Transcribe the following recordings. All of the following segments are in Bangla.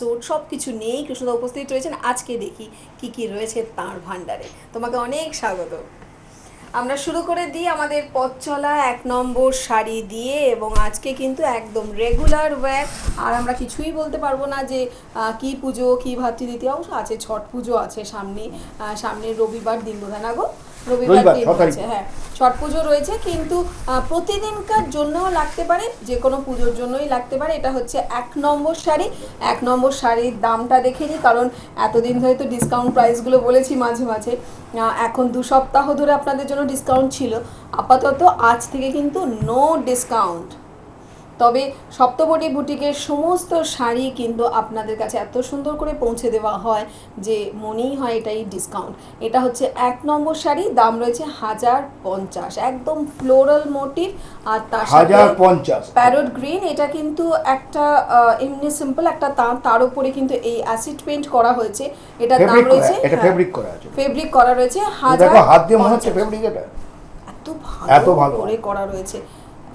স্যুট সব কিছু নিয়েই কৃষ্ণদা উপস্থিত রয়েছেন। আজকে দেখি কি কি রয়েছে তাঁর ভাণ্ডারে। তোমাকে অনেক স্বাগত। আমরা শুরু করে দিই আমাদের পথ চলা 1 নম্বর শাড়ি দিয়ে, এবং আজকে কিন্তু একদম রেগুলার ওয়্যার। আর আমরা কিছুই বলতে পারবো না যে কি পুজো, কি ভাতৃদ্বিতীয়া, অবশ্য আছে, ছট পুজো আছে সামনে, সামনের রবিবার দিন বোধহয় না গো, রবিবার দিন আছে, হ্যাঁ ছট পুজো রয়েছে। কিন্তু প্রতিদিনকার জন্যও লাগতে পারে, যে কোনো পুজোর জন্যই লাগতে পারে। এটা হচ্ছে 1 নম্বর শাড়ি। 1 নম্বর শাড়ির দামটা দেখে নিই, কারণ এতদিন ধরে তো ডিসকাউন্ট প্রাইসগুলো বলেছি মাঝে মাঝে। এখন 2 সপ্তাহ ধরে আপনাদের জন্য ডিসকাউন্ট ছিল, আপাতত আজ থেকে কিন্তু নো ডিসকাউন্ট। তবে সপ্তপটি বুটিকের সমস্ত শাড়ি কিন্তু আপনাদের কাছে এত সুন্দর করে পৌঁছে দেওয়া হয় যে মনেই হয় এটাই ডিসকাউন্ট। এটা হচ্ছে 1 নম্বর শাড়ি, দাম রয়েছে 1050, একদম ফ্লোরাল মোটিভ। আর তার সাথে 1050 প্যারট গ্রিন। এটা কিন্তু একটা এমনি সিম্পল একটা তার উপরে কিন্তু এই অ্যাসিড পেইন্ট করা হয়েছে। এটা দাম রয়েছে, এটা ফেব্রিক করা আছে, ফেব্রিক করা রয়েছে 1000। দেখো হাত দিয়ে মনে হচ্ছে ফেব্রিক, এটা এত ভালো করে করা রয়েছে,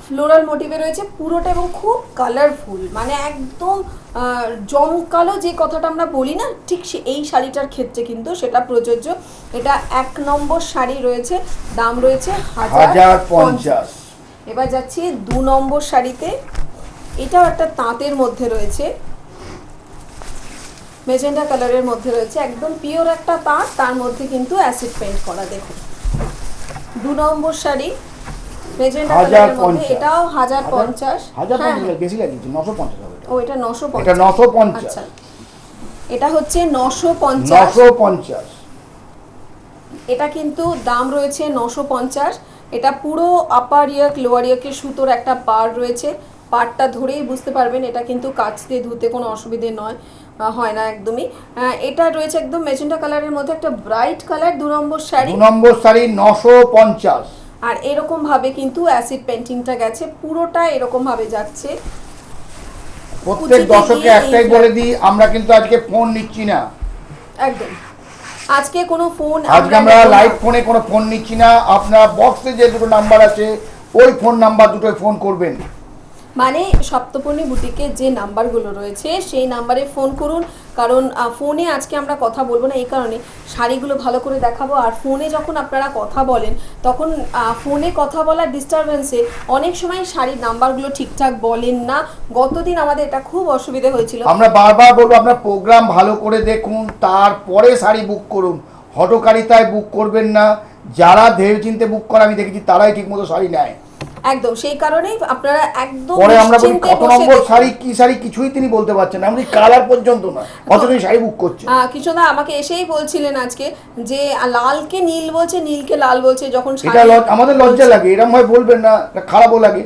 ফ্লোরাল মোটিভে রয়েছে পুরোটা, এবং খুব কালারফুল, মানে একদম জমকালো যে কথাটা আমরা বলি না, ঠিক এই শাড়িটার ক্ষেত্রে কিন্তু সেটা প্রযোজ্য। এটা 1 নম্বর শাড়ি রয়েছে, দাম রয়েছে 1050। এবার যাচ্ছি 2 নম্বর শাড়িতে। এটাও একটা তাঁতের মধ্যে রয়েছে, মেজেন্ডা কালারের মধ্যে রয়েছে, একদম পিওর একটা তাঁত, তার মধ্যে কিন্তু অ্যাসিড পেইন্ট করা। দেখুন 2 নম্বর শাড়ি, মেজেন্ডা কালারের মধ্যে, এটাও 1050। বেশি লাগিয়েছে, 950 হবে। ও এটা 950, এটা 950। আচ্ছা এটা হচ্ছে 950। এটা কিন্তু দাম রয়েছে 950। এটা পুরো আপার ইয়াক লোয়ার ইয়াকের সুতোর একটা পাড় রয়েছে, পাড়টা ধরেই বুঝতে পারবেন এটা কিন্তু কাচতে ধুতে কোনো অসুবিধে হয় না একদমই। এটা রয়েছে একদম মেজেন্ডা কালারের মধ্যে, একটা ব্রাইট কালার। 2 নম্বর শাড়ি, 2 নম্বর শাড়ি 950। আর এরকম ভাবে কিন্তু অ্যাসিড পেইন্টিংটা গেছে, পুরোটা এরকম ভাবে যাচ্ছে। প্রত্যেক দর্শককে একটাই বলে দিই, আমরা কিন্তু আজকে ফোন নিচ্ছি না, একদম আজকে কোনো ফোন, আজকে আমরা লাইভ ফোনে কোনো ফোন নিচ্ছি না। আপনার বক্সে যে দুটো নাম্বার আছে ওই ফোন নাম্বার দুটোয় ফোন করবেন, মানে সপ্তপর্ণী বুটিকে যে নাম্বারগুলো রয়েছে সেই নাম্বারে ফোন করুন। কারণ ফোনে আজকে আমরা কথা বলবো না, এই কারণে শাড়িগুলো ভালো করে দেখাবো। আর ফোনে যখন আপনারা কথা বলেন, তখন ফোনে কথা বলার ডিস্টারবেন্সে অনেক সময় শাড়ির নাম্বারগুলো ঠিকঠাক বলেন না। গতদিন আমাদের এটা খুব অসুবিধা হয়েছিল। আমরা বারবার বলবো, আপনার প্রোগ্রাম ভালো করে দেখুন, তারপরে শাড়ি বুক করুন, হঠকারিতায় বুক করবেন না। যারা ভেবে চিন্তে বুক করে আমি দেখেছি তারাই ঠিকমতো শাড়ি নেয়। একদম সেই কারণেই আপনারা একদম পরে আমরা বলি কত নম্বর শাড়ি কি শাড়ি কিছুই তিনি বলতে পারছেন না, আমাদের কালার পর্যন্ত না, অতদিন শাড়ি বুক করছে। কৃষ্ণদা আমাকে এসেই বলছিলেন আজকে যে লালকে নীল বলছে, নীলকে লাল বলছে, যখন এটা আমাদের লজ্জা লাগে, এরকম ভাবে বলবেন না, খারাপও লাগে।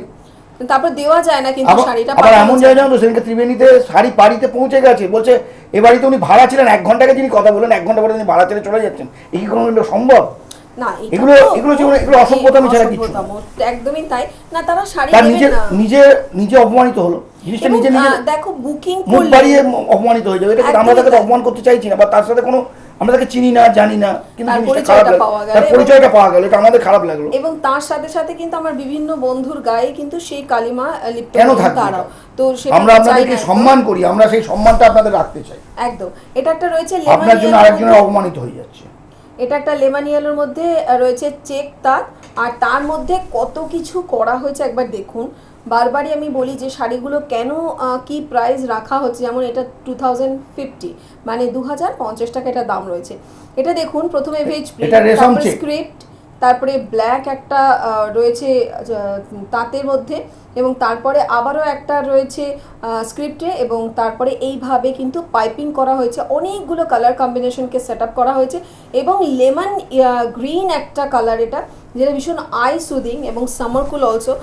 তারপর দেওয়া যায় না কিন্তু শাড়িটা। আবার এমন যায় না তো, সেদিনকে ত্রিবেণীতে শাড়ি বাড়িতে পৌঁছে গেছে, বলছে এ বাড়িতে উনি ভাড়া ছিলেন 1 ঘন্টা আগে, যিনি কথা বলেন 1 ঘন্টা পরে তিনি ভাড়া ছেড়ে চলে যাচ্ছেন, এই কি কোনো সম্ভব? না, এগুলো অসভ্যতামি ছাড়া কিছু না, একদমই তাই না। তারা শাড়ি নিজে অপমানিত হলো, জিনিসটা নিজে দেখো বুকিং মুখ বাড়িয়ে অপমানিত হয়ে যাবে। এটা আমরা তাকে অপমান করতে চাইছি না, বা তার সাথে কোনো আমরা তাকে চিনি না জানি না, কিন্তু পরিচয়টা পাওয়া গেল, এটা আমাদের খারাপ লাগলো। এবং তার সাথে সাথে কিন্তু আমার বিভিন্ন বন্ধুর গায়ে কিন্তু সেই কালিমা লিপ্ত কেন থাকবে? তো আমরা আপনাদেরকে সম্মান করি, আমরা সেই সম্মানটা আপনাদের রাখতে চাই। একদম। এটা একটা রয়েছে আপনার জন্য আরেকজনের অপমানিত হয়ে যাচ্ছে। এটা একটা লেমন ইয়েলোর মধ্যে রয়েছে চেক তাঁত, আর তার মধ্যে কত কিছু করা হয়েছে একবার দেখুন। বারবারই আমি বলি যে শাড়িগুলো কেন কি প্রাইস রাখা হচ্ছে, যেমন এটা 2050, মানে 2050 টাকা এটা দাম রয়েছে। এটা দেখুন, প্রথমে ভেজ স্ক্রিপ্ট, তারপরে ব্ল্যাক একটা রয়েছে তাঁতের মধ্যে, এবং তারপরে আবারও একটা রয়েছে স্ক্রিপ্টে, এবং তারপরে এইভাবে কিন্তু পাইপিং করা হয়েছে, অনেকগুলো কালার কম্বিনেশনকে সেট আপ করা হয়েছে, এবং লেমন গ্রিন একটা কালার, এটা যেটা ভীষণ আই সুদিং এবং সামার কুল অলসো।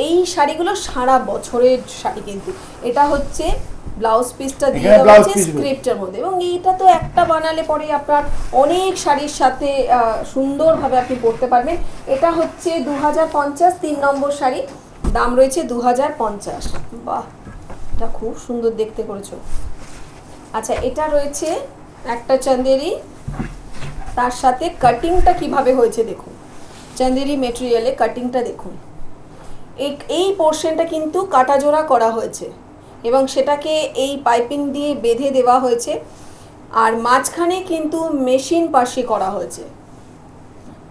এই শাড়িগুলো সারা বছরের শাড়ি কিন্তু। এটা হচ্ছে ব্লাউজ পিসটা দিয়ে দেওয়া হচ্ছে স্ক্রিপ্টের মধ্যে, এবং এইটা তো একটা বানালে পরে আপনার অনেক শাড়ির সাথে সুন্দরভাবে আপনি পরতে পারবেন। এটা হচ্ছে 2050, 3 নম্বর শাড়ি, দাম রয়েছে 2050। বাহ, এটা খুব সুন্দর দেখতে করেছো। আচ্ছা, এটা রয়েছে একটা চান্দেরি, তার সাথে কাটিংটা কিভাবে হয়েছে দেখুন, চান্দেরি মেটেরিয়ালে কাটিংটা দেখুন। এই পোর্শনটা কিন্তু কাটা জোড়া করা হয়েছে, এবং সেটাকে এই পাইপিং দিয়ে বেঁধে দেওয়া হয়েছে। আর মাঝখানে কিন্তু মেশিন পার্সি করা হয়েছে,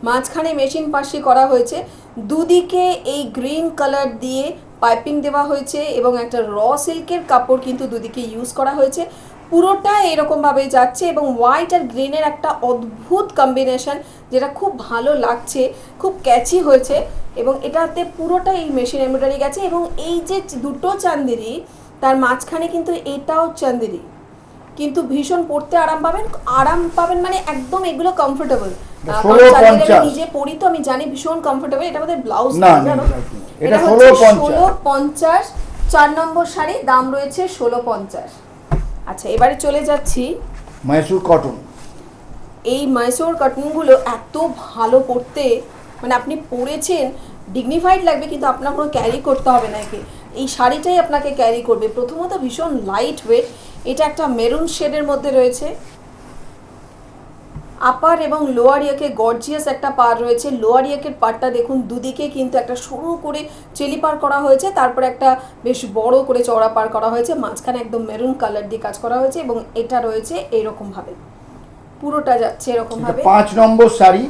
মাঝখানে মেশিন পার্সি করা হয়েছে। দুদিকে এই গ্রিন কালার দিয়ে পাইপিং দেওয়া হয়েছে এবং একটা র সিল্কের কাপড় কিন্তু দুদিকে ইউজ করা হয়েছে। পুরোটা এরকমভাবে যাচ্ছে এবং হোয়াইট আর গ্রিনের একটা অদ্ভুত কম্বিনেশন, যেটা খুব ভালো লাগছে, খুব ক্যাচি হয়েছে। এবং এটাতে পুরোটা এই মেশিন এমব্রয়ডারি গেছে। এবং এই যে দুটো চান্দেরি, তার মাঝখানে কিন্তু এটাও চান্দেরি, কিন্তু ভীষণ পরতে আরাম পাবেন মানে একদম এগুলো কমফোর্টেবল। নিজে পরি তো আমি জানি ভীষণ কমফোর্টেবল। এটা আমাদের ব্লাউজ না, এটা হচ্ছে 1650 4 নম্বর শাড়ি, দাম রয়েছে 1650। আচ্ছা, এবারে চলে যাচ্ছি মাইসুর কটন। এই মাইসুর কটনগুলো এত ভালো পরতে, মানে আপনি পরেছেন ডিগনিফাইড লাগবে, কিন্তু আপনার কোনো ক্যারি করতে হবে না। এই শাড়িটাই আপনাকে ক্যারি করবে। প্রথমত ভীষণ লাইট ওয়েট, এটা একটা মেরুন শেডের মধ্যে রয়েছে। আপার এবং লোয়ার ইয়াকে গর্জিয়াস একটা পার রয়েছে। লোয়ার ইয়াকের পারটা দেখুন, দুদিকে কিন্তু একটা সরু করে চেলি পার করা হয়েছে, তারপরে একটা বেশ বড় করে চওড়া পার করা হয়েছে, মাঝখানে একদম মেরুন কালার দিয়ে কাজ করা হয়েছে এবং এটা রয়েছে এইরকম ভাবে, পুরোটা যাচ্ছে এরকম ভাবে। 5 নম্বর শাড়ি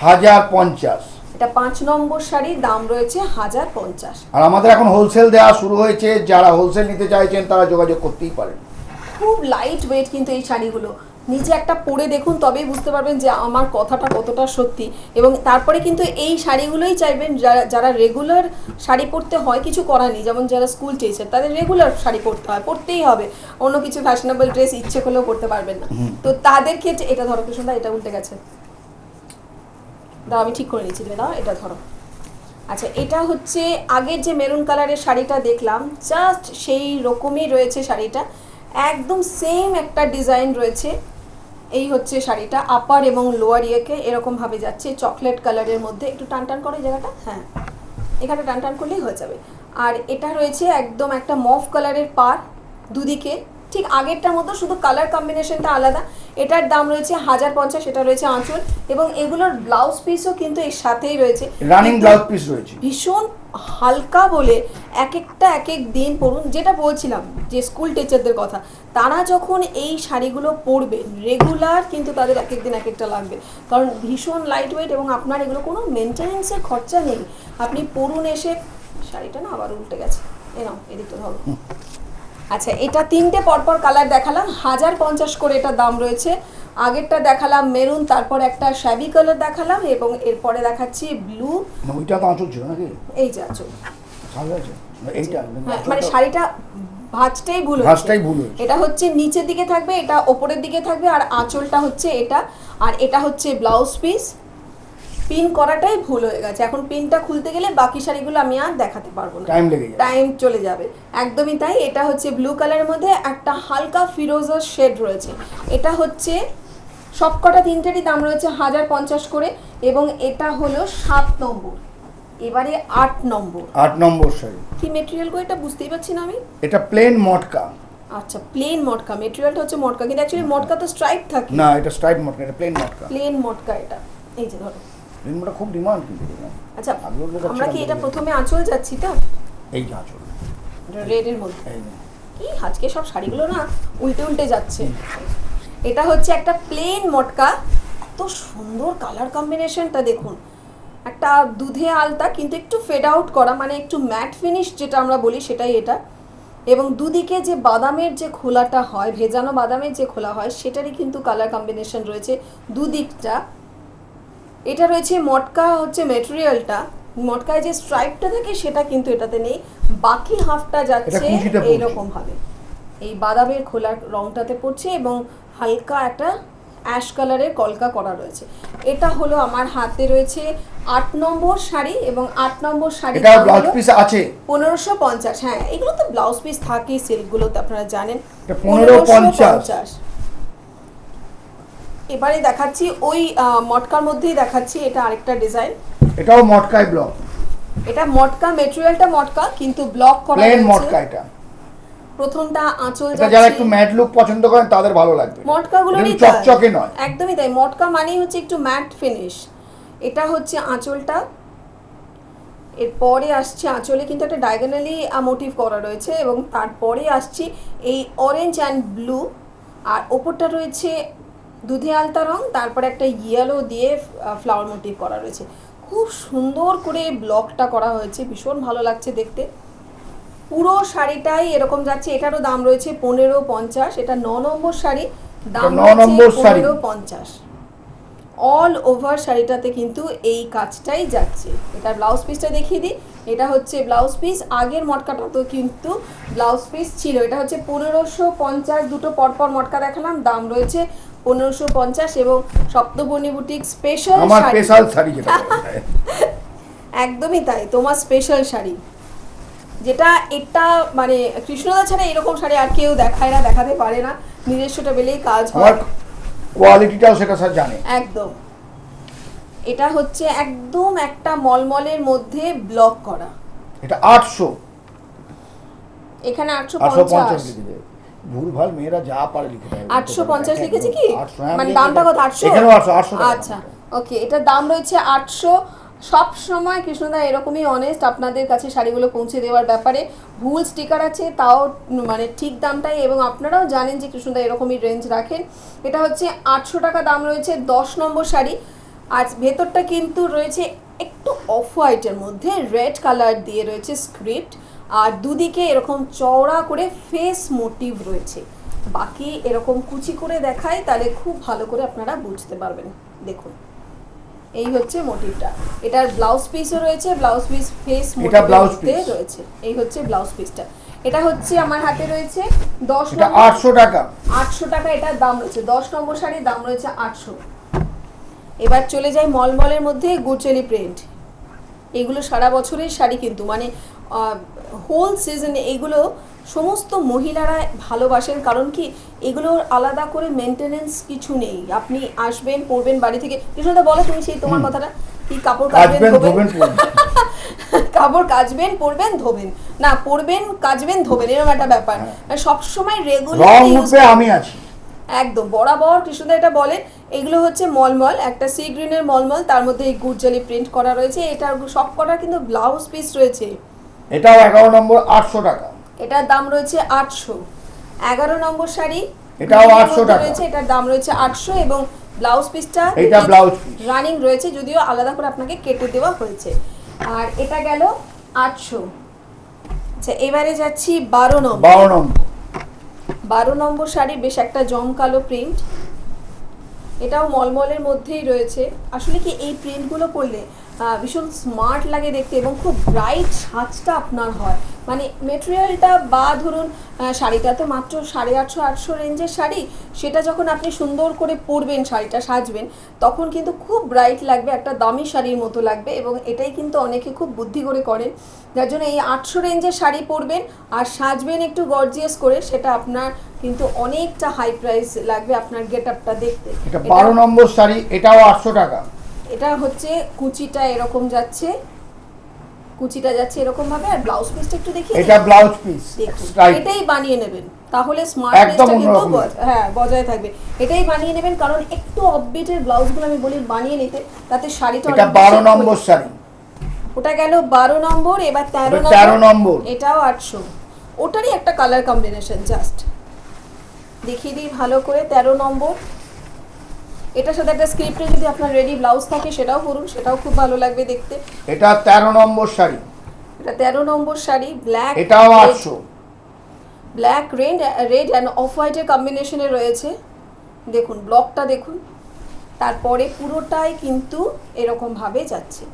1050। এটা 5 নম্বর শাড়ি, দাম রয়েছে 1050। আর আমাদের এখন হোলসেল দেওয়া শুরু হয়েছে, যারা হোলসেল নিতে চাইছেন তারা যোগাযোগ করতেই পারেন। খুব লাইট ওয়েট কিন্তু এই শাড়িগুলো, নিজে একটা পরে দেখুন তবেই বুঝতে পারবেন যে আমার কথাটা কতটা সত্যি। এবং তারপরে কিন্তু এই শাড়িগুলোই চাইবেন যারা রেগুলার শাড়ি পরতে হয়, কিছু করার নেই, যেমন যারা স্কুল টিচার তাদের রেগুলার শাড়ি পরতে হয়, পরতেই হবে, অন্য কিছু ফ্যাশনেবল ড্রেস ইচ্ছে করলেও পরতে পারবেন না। তো তাদের ক্ষেত্রে এটা ধরো কি সুন্দর, এটা উল্টে গেছে, দাও আমি ঠিক করে নিচ্ছি, দাও এটা ধরো। আচ্ছা, এটা হচ্ছে আগের যে মেরুন কালারের শাড়িটা দেখলাম, জাস্ট সেই রকমই রয়েছে শাড়িটা, একদম সেম একটা ডিজাইন রয়েছে। এই হচ্ছে শাড়িটা, আপার এবং লোয়ার ইয়েকে এরকম ভাবে যাচ্ছে চকলেট কালারের মধ্যে। একটু টান টান করে জায়গাটা, হ্যাঁ এখানে টান টান করলেই হয়ে যাবে। আর এটা রয়েছে একদম একটা মফ কালারের পার দুদিকে, ঠিক আগেরটার মতো, শুধু কালার কম্বিনেশনটা আলাদা। এটার দাম রয়েছে 1050। এটা রয়েছে আঁচল এবং এগুলোর ব্লাউজ পিসও কিন্তু এর সাথেই রয়েছে, রানিং ব্লাউজ পিস রয়েছে। ভীষণ হালকা বলে এক এক দিন পরুন। যেটা বলছিলাম যে স্কুল টিচারদের কথা, তারা যখন এই শাড়িগুলো পরবে রেগুলার, কিন্তু তাদের এক দিন এক একটা লাগবে, কারণ ভীষণ লাইট ওয়েট এবং আপনার এগুলো কোনো মেনটেনেন্সের খরচা নেই। আপনি পরুন এসে, শাড়িটা না আবার উল্টে গেছে, এ নাও এদিকটা ধরো। আচ্ছা, এটা তিনটে পরপর কালার দেখালাম, 1050 করে এটা দাম রয়েছে। আগেরটা দেখালাম মেরুন, তারপর একটা শ্যাবি কালার দেখালাম এবং এরপরে দেখাচ্ছি ব্লু। ওইটা তো আঁচল ছিল নাকি? এই যে আঁচল, এইটা মানে শাড়িটা ভাঁজটাই ভুল হয়েছে। এটা হচ্ছে নিচের দিকে থাকবে, এটা ওপরের দিকে থাকবে, আর আঁচলটা হচ্ছে এটা, আর এটা হচ্ছে ব্লাউজ পিস। পিন করাটাই ভুল হয়ে গেছে, এখন পিনটা খুলতে গেলে বাকি শাড়িগুলো আমি আর দেখাতে পারবো না, টাইম চলে যাবে। একদমই তাই। এটা হচ্ছে ব্লু কালারের মধ্যে একটা হালকা ফিরোজা শেড রয়েছে। এটা হচ্ছে সবকটা তিনটেরই দাম রয়েছে 1050 করে এবং এটা হলো 7 নম্বর। এবারে 8 নম্বর শাড়ি। কি মেটেরিয়াল গো এটা বুঝতেই পারছি না আমি। এটা প্লেন মটকা। আচ্ছা, প্লেন মটকা, মেটেরিয়ালটা হচ্ছে মটকা, কিন্তু অ্যাকচুয়ালি মটকা তো স্ট্রাইপ থাকে না, এটা স্ট্রাইপ মটকা, এটা প্লেন মটকা। প্লেন মটকা এটা, এই যে ধরো প্লেন মটকা খুব ডিমান্ড কিন্তু। আচ্ছা, আমরা কি এটা প্রথমে আঁচল যাচ্ছি তো, এই যে আঁচল রেড এর মধ্যে, কি আজকে সব শাড়িগুলো না উল্টে উল্টে যাচ্ছে। এটা হচ্ছে একটা প্লেন মটকা, এত সুন্দর কালার কম্বিনেশনটা দেখুন, একটা দুধে আলতা কিন্তু একটু ফেড আউট করা, মানে একটু ম্যাট ফিনিশ যেটা আমরা বলি সেটাই এটা। এবং দুদিকে যে বাদামের যে খোলাটা হয়, ভেজানো বাদামের যে খোলা হয়, সেটারই কিন্তু কালার কম্বিনেশন রয়েছে দুদিকটা। এটা রয়েছে মটকা, হচ্ছে মেটেরিয়ালটা, মটকায় যে স্ট্রাইপটা থাকে সেটা কিন্তু এটাতে নেই, বাকি হাফটা যাচ্ছে এইরকম ভাবে এই বাদামের খোলার রংটাতে পড়ছে এবং হালকা একটা অ্যাশ কালারের কলকা করা রয়েছে। এটা হলো আমার হাতে রয়েছে 8 নম্বর শাড়ি এবং 8 নম্বর শাড়ি এটা ব্লাউজ পিস আছে 1550। হ্যাঁ, এগুলো তো ব্লাউজ পিস থাকেই সিল্কগুলোতে, আপনারা জানেন। এটা 1550। এবারে দেখাচ্ছি ওই মটকার মধ্যেই দেখাচ্ছি, এটা আরেকটা ডিজাইন, এটাও মটকায় ব্লক। এটা মটকা, মেটেরিয়ালটা মটকা কিন্তু ব্লক করা প্লেন মটকা। এটা প্রথমটা আঁচল যাচ্ছে, যারা একটু ম্যাট লুক পছন্দ করেন তাদের ভালো লাগবে। মটকাগুলোরই চকচকে নয়, একদমই তাই। মটকা মানেই হচ্ছে একটু ম্যাট ফিনিশ। এটা হচ্ছে আঁচলটা, এরপরে আসছে আঁচলে কিন্তু একটা ডায়াগোনালি মোটিভ করা রয়েছে এবং তারপরে আসছি এই অরেঞ্জ অ্যান্ড ব্লু, আর ওপরটা রয়েছে দুধে আলতা রং, তারপরে একটা ইয়েলো দিয়ে ফ্লাওয়ার মোটিভ করা রয়েছে। খুব সুন্দর করে ব্লকটা করা হয়েছে, ভীষণ ভালো লাগছে দেখতে। পুরো শাড়িটাই এরকম যাচ্ছে। এটারও দাম রয়েছে 1550। এটা 9 নম্বর শাড়ি, দাম 9 নম্বর শাড়ি। 1550। অল ওভার শাড়িটাতে কিন্তু এই কাজটাই যাচ্ছে। এটার ব্লাউজ পিসটা দেখিয়ে দিই। এটা হচ্ছে ব্লাউজ পিস, আগের মটকাটাতেও কিন্তু ব্লাউজ পিস ছিল। এটা হচ্ছে 1550, দুটো পরপর মটকা দেখালাম, দাম রয়েছে 1550। এবং সপ্তবর্ণী বুটিক স্পেশাল আমার শাড়ি, স্পেশাল শাড়ি যেটা বলা যায়। একদমই তাই, তোমার স্পেশাল শাড়ি যেটা, এটা মানে কৃষ্ণদা ছাড়া এরকম শাড়ি আর কেউ দেখায় না, দেখাতে পারে না, নিজস্বটা বেলেই কাজ আমার হয়। কোয়ালিটিটাও সেটা স্যার জানে। একদম, এটা হচ্ছে একদম একটা মলমলের মধ্যে ব্লক করা। এটা 800, এখানে 850 850, লিখে দেয়। ভুলভাল মেয়েরা যা পারে লিখে দেয়। 850 লিখেছে কি? 800, হ্যাঁ, মানে লিখে দামটা দেয়। কত? 800? এখানেও 800 টাকা। আচ্ছা, ওকে, এটার দাম রয়েছে 800। সব সময় কৃষ্ণদা এরকমই অনেস্ট আপনাদের কাছে শাড়িগুলো পৌঁছে দেওয়ার ব্যাপারে। ভুল স্টিকার আছে তাও মানে ঠিক দামটাই, এবং আপনারাও জানেন যে কৃষ্ণদা এরকমই রেঞ্জ রাখেন। এটা হচ্ছে 800 টাকা দাম রয়েছে, 10 নম্বর শাড়ি। আর ভেতরটা কিন্তু রয়েছে একটু অফ হোয়াইটের মধ্যে, রেড কালার দিয়ে রয়েছে স্ক্রিপ্ট, আর দুদিকে এরকম চওড়া করে ফেস মোটিভ রয়েছে। বাকি এরকম কুচি করে দেখায়, তাহলে খুব ভালো করে আপনারা বুঝতে পারবেন। দেখুন, এই হচ্ছে মোটিভটা। এটার ব্লাউজ পিসও রয়েছে, ব্লাউজ পিস ফেস এটা ব্লাউজ মোটিভে পিস রয়েছে। এই হচ্ছে ব্লাউজ পিসটা। এটা হচ্ছে আমার হাতে রয়েছে 10 এটা নম্বর, 800 টাকা। 800 টাকা এটার দাম রয়েছে। 10 নম্বর শাড়ির দাম রয়েছে 800। এবার চলে যাই মলমলের মধ্যে গুরচেলি প্রিন্ট। এগুলো সারা বছরের শাড়ি কিন্তু, মানে হোল সিজনে এগুলো সমস্ত মহিলারা ভালোবাসেন। কারণ কি, এগুলোর আলাদা করে মেনটেনেন্স কিছু নেই। আপনি আসবেন, পরবেন বাড়ি থেকে। কৃষ্ণদা বলো তুমি সেই তোমার কথাটা কি, কাপড় কাচবেন, কাচবেন, ধোবেন, ধোবেন, কাপড় কাচবেন, পরবেন, ধোবেন, না পরবেন, কাচবেন, ধোবেন, এরকম একটা ব্যাপার। সব সময় রং রেগুলার উঠবে আমি আছি। একদম বরাবর কৃষ্ণদা এটা বলেন। এগুলো হচ্ছে মলমল, একটা সি গ্রিনের মলমল, তার মধ্যে এই গুরজালি প্রিন্ট করা রয়েছে। এটার সব কটা কিন্তু ব্লাউজ পিস রয়েছে। এটাও 11 নম্বর, 800 টাকা। এটার দাম রয়েছে 800। 11 নম্বর শাড়ি, এটাও 800 টাকা রয়েছে। এটার দাম রয়েছে 800 এবং ব্লাউজ পিসটা এটা ব্লাউজ পিস রানিং রয়েছে, যদিও আলাদা করে আপনাকে কেটে দেওয়া হয়েছে। আর এটা গেল 800। আচ্ছা, এবারে যাচ্ছি 12 নম্বর। 12 নম্বর, 12 নম্বর শাড়ি, বেশ একটা জমকালো প্রিন্ট। এটাও মলমলের মধ্যেই রয়েছে। আসলে কি, এই প্রিন্টগুলো করলে ভীষণ স্মার্ট লাগে দেখতে এবং খুব ব্রাইট সাজটা আপনার হয়। মানে মেটেরিয়ালটা বা ধরুন শাড়িটা তো মাত্র 850-800 রেঞ্জের শাড়ি, সেটা যখন আপনি সুন্দর করে পরবেন, শাড়িটা সাজবেন, তখন কিন্তু খুব ব্রাইট লাগবে, একটা দামি শাড়ির মতো লাগবে। এবং এটাই কিন্তু অনেকে খুব বুদ্ধি করে করেন, যার জন্য এই 800 রেঞ্জের শাড়ি পরবেন আর সাজবেন একটু গর্জিয়াস করে, সেটা আপনার কিন্তু অনেকটা হাই প্রাইস লাগবে আপনার গেট আপটা দেখতে। এটা 12 নম্বর শাড়ি, এটাও 800 টাকা। এটা হচ্ছে কুচিটা এরকম যাচ্ছে, কুচিটা যাচ্ছে এরকম ভাবে। আর ব্লাউজ পিসটা একটু দেখিয়ে এটা ব্লাউজ পিস দেখুন, স্ট্রাইপ। এটাই বানিয়ে নেবেন, তাহলে একদম স্মার্টনেসটা কিন্তু অন্যরকম। হ্যাঁ বজায় থাকবে। এটাই বানিয়ে নেবেন, কারণ একটু অফবিটের ব্লাউজগুলো আমি বলি বানিয়ে নিতে, তাতে শাড়িটা এটা 12 নম্বর শাড়ি। ওটা গেল 12 নম্বর। এবার 13 13 নম্বর, এটাও 800। ওটারই একটা কালার কম্বিনেশন, জাস্ট দেখিয়ে দিই ভালো করে। 13 নম্বর, এটার সাথে একটা স্ক্রিপ্টে যদি আপনার রেডি ব্লাউজ থাকে সেটাও পরুন, সেটাও খুব ভালো লাগবে দেখতে। এটা 13 নম্বর শাড়ি। এটা 13 নম্বর শাড়ি, ব্ল্যাক, এটাও 800। ব্ল্যাক রেড অ্যান্ড অফ হোয়াইটের কম্বিনেশনে রয়েছে। দেখুন ব্লকটা দেখুন, তারপরে পুরোটাই কিন্তু এরকম ভাবে যাচ্ছে।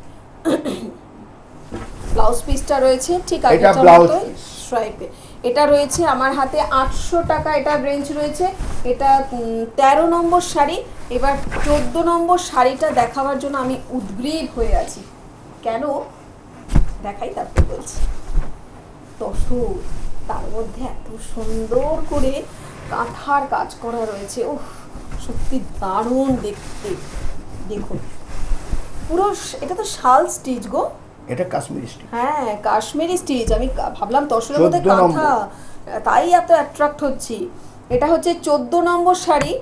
ব্লাউজ পিসটা রয়েছে ঠিক এটা আগেরটার ব্লাউজ মতোই পিস। স্ট্রাইপে। এটা রয়েছে আমার হাতে 800 টাকা, এটা রেঞ্জ রয়েছে। এটা 13 নম্বর শাড়ি। এবার 14 নম্বর শাড়িটা দেখাবার জন্য আমি উদ্গ্রীব হয়ে আছি। কেন দেখাই তারপর বলছি। তসর, তার মধ্যে এত সুন্দর করে কাঁথার কাজ করা রয়েছে, উফ সত্যি দারুণ দেখতে। দেখুন পুরো, এটা তো শাল স্টিচ গো। এটা কাশ্মীরি স্টিচ। হ্যাঁ, কাশ্মীরি স্টিচ। আমি ভাবলাম তসরের মধ্যে 14 নম্বর। কাঁথা, তাই এত অ্যাট্রাক্ট হচ্ছি। এটা হচ্ছে 14 নম্বর শাড়ি।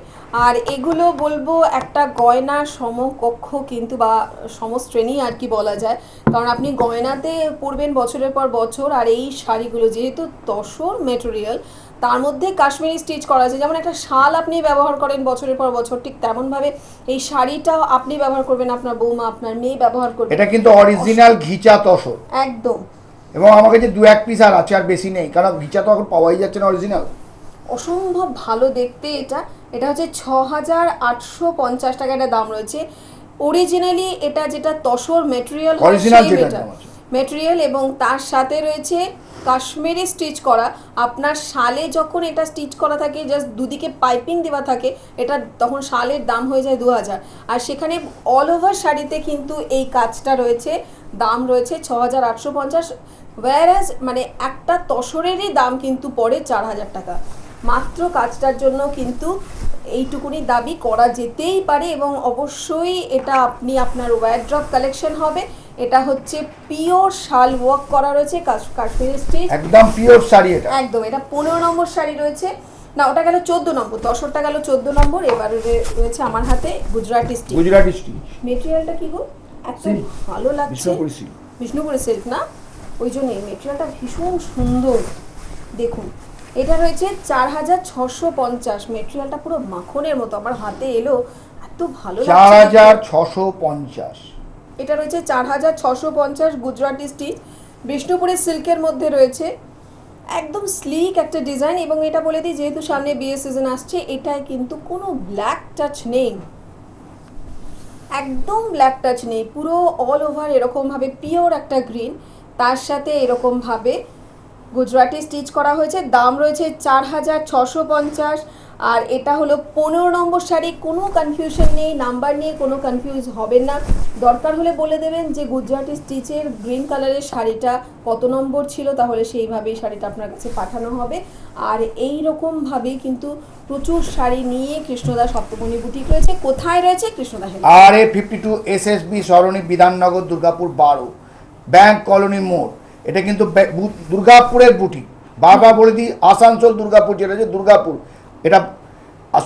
আর এগুলো বলবো একটা গয়নার সমকক্ষ কিন্তু, বা সমশ্রেণী আর কি বলা যায়, কারণ আপনি গয়নাতে পরবেন বছরের পর বছর। আর এই শাড়িগুলো যেহেতু তসর মেটেরিয়াল, তার মধ্যে কাশ্মীরি স্টিচ করা আছে, যেমন একটা শাল আপনি ব্যবহার করেন বছরের পর বছর, ঠিক তেমনভাবে এই শাড়িটাও আপনি ব্যবহার করবেন, আপনার বৌমা আপনার মেয়ে ব্যবহার করবে। এটা কিন্তু অরিজিনাল ঘিচা তসর একদম। এবং আমার কাছে 2-1 পিস আর আছে, আর বেশি নেই, কারণ ঘিচা তো এখন পাওয়াই যাচ্ছে না অরিজিনাল। অসম্ভব ভালো দেখতে এটা। এটা হচ্ছে 6,850 টাকা এটা দাম রয়েছে। অরিজিনালি এটা যেটা তসর মেটেরিয়াল, অরিজিনাল যেটা দাম আছে মেটেরিয়াল, এবং তার সাথে রয়েছে কাশ্মীরি স্টিচ করা। আপনার শালে যখন এটা স্টিচ করা থাকে, জাস্ট দুদিকে পাইপিং দেওয়া থাকে, এটা তখন শালের দাম হয়ে যায় 2000। আর সেখানে অল ওভার শাড়িতে কিন্তু এই কাজটা রয়েছে, দাম রয়েছে 6,850। ওয়্যারাজ মানে একটা তসরেরই দাম কিন্তু পড়ে 4,000 টাকা। মাত্র কাজটার জন্য কিন্তু এইটুকুনি দাবি করা যেতেই পারে। এবং অবশ্যই এটা আপনি আপনার ওয়্যারড্রপ কালেকশন হবে। এটা হচ্ছে পিওর শাল ওয়ার্ক করা রয়েছে, কাশ্মীরি স্টিচ, একদম পিওর শাড়ি এটা। একদম। এটা 15 নম্বর শাড়ি রয়েছে, না ওটা গেল 14 নম্বর, তসরটা গেল 14 নম্বর। এবারে রয়েছে আমার হাতে গুজরাটি স্টিচ। গুজরাটি স্টিচ মেটেরিয়ালটা কি গো, এত ভালো লাগছে। বিষ্ণুপুরি সিল্ক, বিষ্ণুপুরি সিল্ক না, ওই জন্য এই মেটেরিয়ালটা ভীষণ সুন্দর। দেখুন এটা রয়েছে 4,650। মেটেরিয়ালটা পুরো মাখনের মতো আমার হাতে এলো, এত ভালো লাগছে। 4,650। এটা রয়েছে 4,650 গুজরাটি স্টিচ, বিষ্ণুপুরি সিল্কের মধ্যে রয়েছে। একদম স্লিক একটা ডিজাইন। এবং এটা বলে দিই, যেহেতু সামনে বিয়ে সিজন আসছে, এটায় কিন্তু কোনো ব্ল্যাক টাচ নেই, একদম ব্ল্যাক টাচ নেই, পুরো অল ওভার এরকমভাবে পিওর একটা গ্রিন, তার সাথে এরকমভাবে গুজরাটি স্টিচ করা হয়েছে। দাম রয়েছে 4,650। আর এটা হলো 15 নম্বর শাড়ি। কোনো কনফিউশন নেই, নাম্বার নিয়ে কোনো কনফিউজ হবেন না। দরকার হলে বলে দেবেন যে গুজরাটি স্টিচের গ্রিন কালারের শাড়িটা কত নম্বর ছিল, তাহলে সেইভাবেই শাড়িটা আপনার কাছে পাঠানো হবে। আর এই রকমভাবেই কিন্তু প্রচুর শাড়ি নিয়ে কৃষ্ণদা সপ্তমণি বুটিক রয়েছে। কোথায় রয়েছে? কৃষ্ণদা হেল RA52 SSB সরণি, বিধাননগর, দুর্গাপুর 12, ব্যাংক কলোনি মোড়। এটা কিন্তু দুর্গাপুরের বুটিক। বারবার বলে দিই, আসানসোল দুর্গাপুর যেটা আছে, দুর্গাপুর, এটা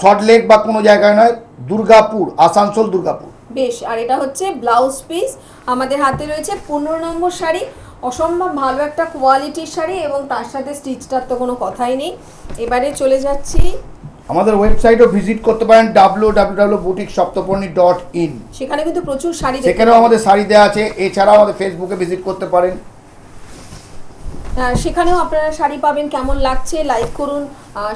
সল্টলেক বা কোনো জায়গায় নয়, দুর্গাপুর, আসানসোল দুর্গাপুর। বেশ। আর এটা হচ্ছে ব্লাউজ পিস। আমাদের হাতে রয়েছে 15 নম্বর শাড়ি, অসম্ভব ভালো একটা কোয়ালিটির শাড়ি, এবং তার সাথে স্টিচটার তো কোনো কথাই নেই। এবারে চলে যাচ্ছি, আমাদের ওয়েবসাইটও ভিজিট করতে পারেন, www.boutique-saptapurni.in। সেখানে কিন্তু প্রচুর শাড়ি, সেখানেও আমাদের শাড়ি দেওয়া আছে। এছাড়াও আমাদের ফেসবুকে ভিজিট করতে পারেন, সেখানেও আপনারা শাড়ি পাবেন। কেমন লাগছে লাইক করুন,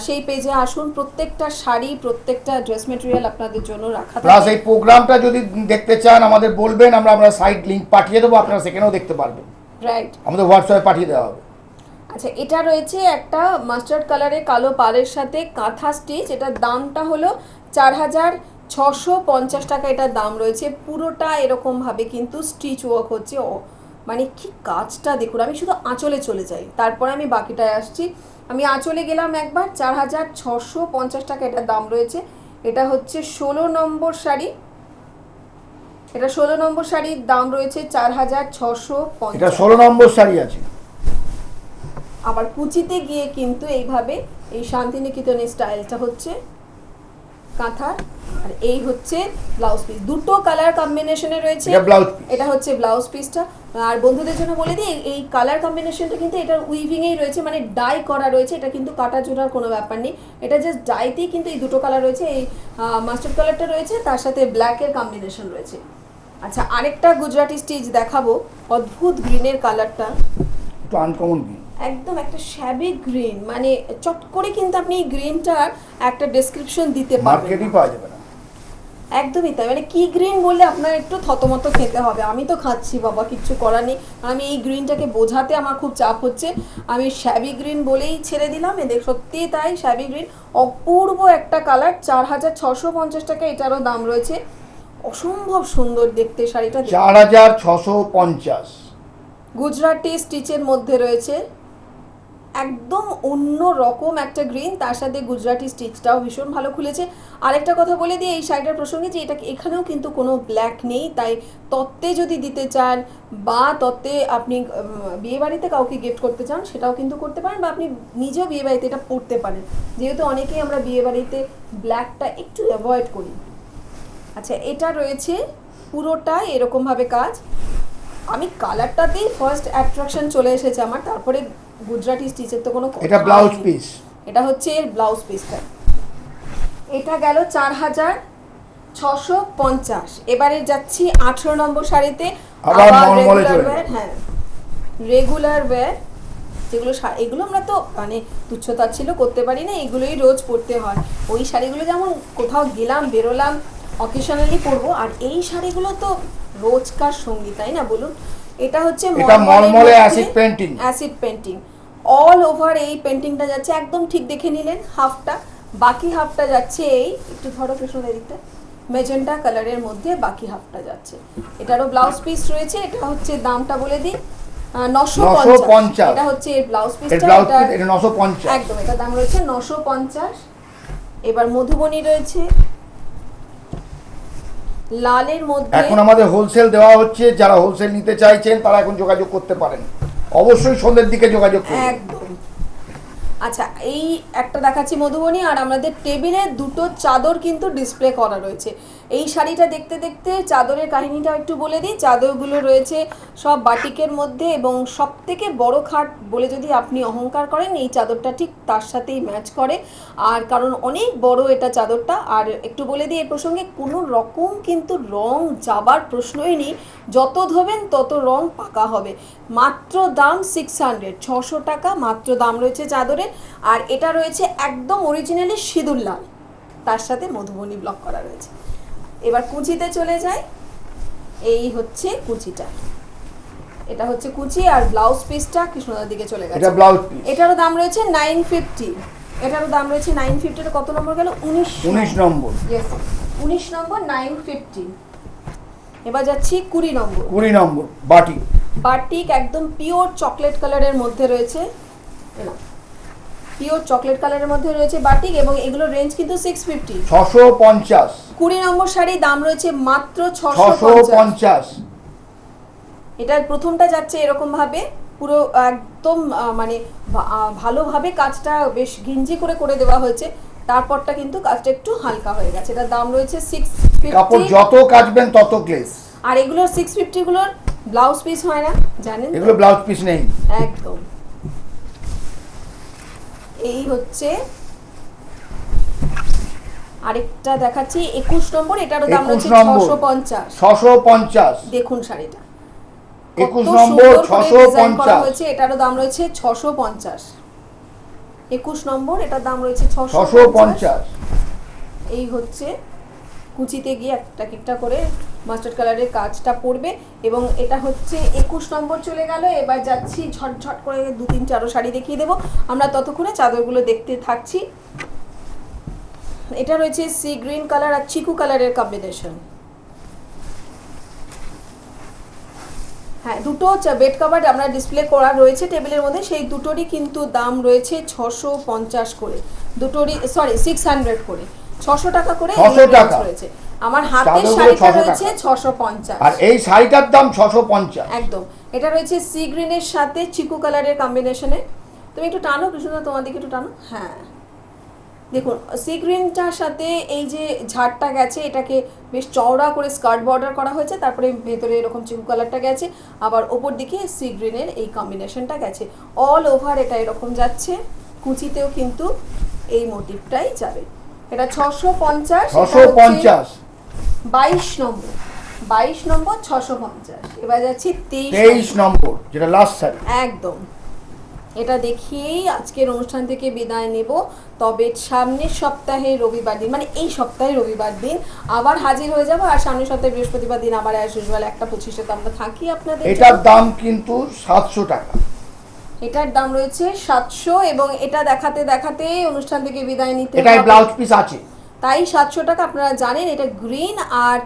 সেই পেজে আসুন। প্রত্যেকটা শাড়ি, প্রত্যেকটা ড্রেস মেটেরিয়াল আপনাদের জন্য রাখা প্লাস থাকে। এই প্রোগ্রামটা যদি দেখতে চান আমাদের বলবেন, আমরা সাইট লিংক পাঠিয়ে দেবো, আপনারা সেখানেও দেখতে পারবেন। রাইট। আমাদের হোয়াটসঅ্যাপে পাঠিয়ে দেওয়া হবে। আচ্ছা, এটা রয়েছে একটা মাস্টার্ড কালারে কালো পাড়ের সাথে কাঁথা স্টিচ। এটার দামটা হলো 4,650 টাকা এটার দাম রয়েছে। পুরোটা এরকমভাবে কিন্তু স্টিচ ওয়ার্ক হচ্ছে। মানে কি কাজটা দেখুন। আমি শুধু আঁচলে চলে যাই, তারপরে আমি বাকিটায় আসছি। আমি আঁচলে গেলাম একবার। 4,650 টাকা এটার দাম রয়েছে। এটা হচ্ছে 16 নম্বর শাড়ি। এটা 16 নম্বর শাড়ির দাম রয়েছে 4,650। এটা 16 নম্বর শাড়ি আছে। আবার কুচিতে গিয়ে কিন্তু এইভাবে এই শান্তিনিকেতনের স্টাইলটা হচ্ছে কাঁথা। আর এই হচ্ছে ব্লাউজ পিস, দুটো কালার কম্বিনেশনে রয়েছে। এটা হচ্ছে ব্লাউজ পিসটা। আর বন্ধুদের জন্য বলে দিই, এই কালার কম্বিনেশনটা কিন্তু এটার উইভিংয়েই রয়েছে, মানে ডাই করা রয়েছে। এটা কিন্তু কাটা জোড়ার কোনো ব্যাপার নেই, এটা জাস্ট ডাইতেই কিন্তু এই দুটো কালার রয়েছে। এই মাস্টার্ড কালারটা রয়েছে, তার সাথে ব্ল্যাকের কম্বিনেশন রয়েছে। আচ্ছা, আরেকটা গুজরাটি স্টিচ দেখাবো। অদ্ভুত গ্রিনের কালারটা, একটু আনকমন গ্রিন, একদম একটা শ্যাবি গ্রিন। মানে চট করে কিন্তু আপনি এই গ্রিনটার একটা ডেসক্রিপশন দিতে পারবেন, মার্কেটই পাওয়া যাবে না। একদমই তাই। মানে কি গ্রিন বললে আপনার একটু থতমত খেতে হবে। আমি তো খাচ্ছি বাবা, কিচ্ছু করার নেই। আমি এই গ্রিনটাকে বোঝাতে আমার খুব চাপ হচ্ছে। আমি শ্যাবি গ্রিন বলেই ছেড়ে দিলাম। এদের সত্যিই তাই, শ্যাবি গ্রিন। অপূর্ব একটা কালার। 4,650 টাকা এটারও দাম রয়েছে। অসম্ভব সুন্দর দেখতে শাড়িটা। 4,650 গুজরাটি স্টিচের মধ্যে রয়েছে। একদম অন্য রকম একটা গ্রিন, তার সাথে গুজরাটি স্টিচটাও ভীষণ ভালো খুলেছে। আরেকটা কথা বলে দিই এই শাড়িটার প্রসঙ্গে, যে এটা এখানেও কিন্তু কোনো ব্ল্যাক নেই, তাই তত্ত্বে যদি দিতে চান বা তত্ত্বে আপনি বিয়েবাড়িতে কাউকে গিফট করতে চান সেটাও কিন্তু করতে পারেন, বা আপনি নিজেও বিয়েবাড়িতে এটা পরতে পারেন, যেহেতু অনেকেই আমরা বিয়েবাড়িতে ব্ল্যাকটা একটু অ্যাভয়েড করি। আচ্ছা, এটা রয়েছে পুরোটাই এরকমভাবে কাজ। আমি কালারটাতেই ফার্স্ট অ্যাট্রাকশন চলে এসেছে আমার, তারপরে গুজরাটি স্টিচের তো কোনো এটা ব্লাউজ পিস, এটা হচ্ছে এর ব্লাউজ পিসটা। এটা গেল 4650। এবারে যাচ্ছি 18 নম্বর শাড়িতে। আবার মলমলে রেগুলার চলে ওয়্যার, হ্যাঁ রেগুলার ওয়্যার, যেগুলো এগুলো আমরা তো মানে তুচ্ছতাচ্ছিল্য করতে পারি না, এগুলোই রোজ পরতে হয়। ওই শাড়িগুলো যেমন কোথাও গেলাম বেরোলাম অকেশনালি পরবো, আর এই শাড়িগুলো তো রোজকার সঙ্গী, তাই না বলুন। এটা হচ্ছে মলমলে acid painting, acid painting all over. এই পেইন্টিংটা যাচ্ছে একদম ঠিক দেখে নিলেন হাফটা, বাকি হাফটা যাচ্ছে এই একটু ধরো কৃষ্ণদের দিকটা মেজেন্টা কালারের মধ্যে, বাকি হাফটা যাচ্ছে। এটারও ব্লাউজ পিস রয়েছে। এটা হচ্ছে দামটা বলে দিই 950। এটা হচ্ছে এর ব্লাউজ পিসটা, এটা 950 একদম। এটা দাম রয়েছে 950। এবার মধুবনী রয়েছে লালের মধ্যে। এখন আমাদের হোলসেল দেওয়া হচ্ছে, যারা হোলসেল নিতে চাইছেন তারা এখন যোগাযোগ করতে পারেন, অবশ্যই সন্ধ্যের দিকে যোগাযোগ করুন। একদম। আচ্ছা, এই একটা দেখাচ্ছি মধুবনী, আর আমাদের টেবিলে দুটো চাদর কিন্তু ডিসপ্লে করা রয়েছে। এই শাড়িটা দেখতে দেখতে চাদরের কাহিনীটা একটু বলে দিই। চাদরগুলো রয়েছে সব বাটিকের মধ্যে, এবং সব থেকে বড় খাট বলে যদি আপনি অহংকার করেন, এই চাদরটা ঠিক তার সাথেই ম্যাচ করে। আর কারণ অনেক বড় এটা চাদরটা। আর একটু বলে দিই এর প্রসঙ্গে, কোনো রকম কিন্তু রং যাবার প্রশ্নই নেই, যত ধোবেন তত রং পাকা হবে। মাত্র দাম 600, 600 টাকা মাত্র দাম রয়েছে চাদরের। আর এটা রয়েছে একদম অরিজিনালি সিঁদুর লাল, তার সাথে মধুবনী ব্লক করা রয়েছে। এবার কুচিতে চলে যায়। এই হচ্ছে কুচিটা, এটা হচ্ছে কুচি, আর ব্লাউজ পিসটা কৃষ্ণদার দিকে চলে গেছে। এটা ব্লাউজ পিস, এটারও দাম রয়েছে 950। এটারও দাম রয়েছে 950। এটা কত নম্বর গেল? 19 নম্বর। ইয়েস, 19 নম্বর 950। এবার যাচ্ছি 20 নম্বর। 20 নম্বর বাটিক। বাটিক একদম পিওর চকলেট কালারের মধ্যে রয়েছে, পিওর চকলেট কালারের মধ্যে রয়েছে বাটিক, এবং এগুলোর রেঞ্জ কিন্তু 650। 650। 20 নম্বর শাড়ি দাম রয়েছে মাত্র 650। এটার প্রথমটা যাচ্ছে এরকম ভাবে পুরো একদম মানে ভালোভাবে কাজটা বেশ গিঞ্জি করে করে দেওয়া হয়েছে। তারপরটা কিন্তু কাজটা একটু হালকা হয়ে গেছে। এটার দাম রয়েছে 650। কাপড় যত কাচবেন তত গ্লেজ। আর এগুলোর 650 গুলোর ব্লাউজ পিস হয় না, জানেন? এগুলো ব্লাউজ পিস নেই একদম। এই হচ্ছে আরেকটা দেখাচ্ছি 21 নম্বর। এটারও দাম রয়েছে 650। 650। দেখুন শাড়িটা 21 নম্বর 650 হয়েছে। এটারও দাম রয়েছে 650। 21 নম্বর, এটার দাম রয়েছে 650। এই হচ্ছে কুচিতে গিয়ে একটা করে মাস্টার্ড কালারের কাজটা পড়বে, এবং এটা হচ্ছে 21 নম্বর চলে গেল। এবার যাচ্ছি ঝটঝট করে 2-3টে আরো শাড়ি দেখিয়ে দেবো, আমরা ততক্ষণে চাদরগুলো দেখতে থাকছি। এটা রয়েছে সি গ্রিন কালার আর চিকু কালারের কম্বিনেশন। হ্যাঁ, দুটো বেড কভার আমরা ডিসপ্লে করা রয়েছে টেবিলের মধ্যে, সেই দুটোরই কিন্তু দাম রয়েছে 650 করে, দুটোরই সরি 600 করে, 600 টাকা করে 600 টাকা রয়েছে। আমার হাতের শাড়িটা রয়েছে 650, আর এই শাড়িটার দাম 650 একদম। এটা রয়েছে সি গ্রিনের সাথে চিকু কালারের কম্বিনেশনে। তুমি একটু টানো কৃষ্ণদা, তোমার দিকে একটু টানো। হ্যাঁ, দেখুন সি গ্রিনটার সাথে এই যে ঝাড়টা গেছে, এটাকে বেশ চওড়া করে স্কার্ট বর্ডার করা হয়েছে, তারপরে ভেতরে এরকম চিকু কালারটা গেছে, আবার ওপর দিকে সি গ্রিনের এই কম্বিনেশনটা গেছে। অল ওভার এটা এরকম যাচ্ছে, কুচিতেও কিন্তু এই মোটিভটাই যাবে। এটা 650। 650। 22 নম্বর, 22 নম্বর 650। এবার যাচ্ছি 23 নম্বর, যেটা লাস্ট শাড়ি। একদম। এটা দেখিয়েই আজকের অনুষ্ঠান থেকে বিদায় নেব। তবে সামনের সপ্তাহে রবিবার দিন, মানে এই সপ্তাহে রবিবার দিন আবার হাজির হয়ে যাব, আর সামনের সপ্তাহে বৃহস্পতিবার দিন আবার অ্যাজ ইউজুয়াল 1:25 তো আমরা থাকি আপনাদের। এটার দাম কিন্তু 700 টাকা। এটার দাম রয়েছে 700, এবং এটা দেখাতে দেখাতে অনুষ্ঠান থেকে বিদায় নিতে হবে। এটাই ব্লাউজ পিস আছে। তাই 700 টাকা। আপনারা জানেন এটা গ্রিন আর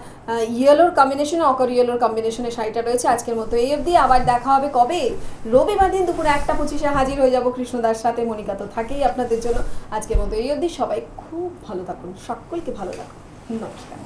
ইয়েলোর কম্বিনেশনে, অকার ইয়েলোর কম্বিনেশনে শাড়িটা রয়েছে। আজকের মতো এই অবধি, আবার দেখা হবে কবে? রবিবার দিন দুপুরে 1:25-এ হাজির হয়ে যাব কৃষ্ণদার সাথে। মনিকা তো থাকেই আপনাদের জন্য। আজকের মতো এই অবধি, সবাই খুব ভালো থাকুন, সকলকে ভালো থাকুন, নমস্কার।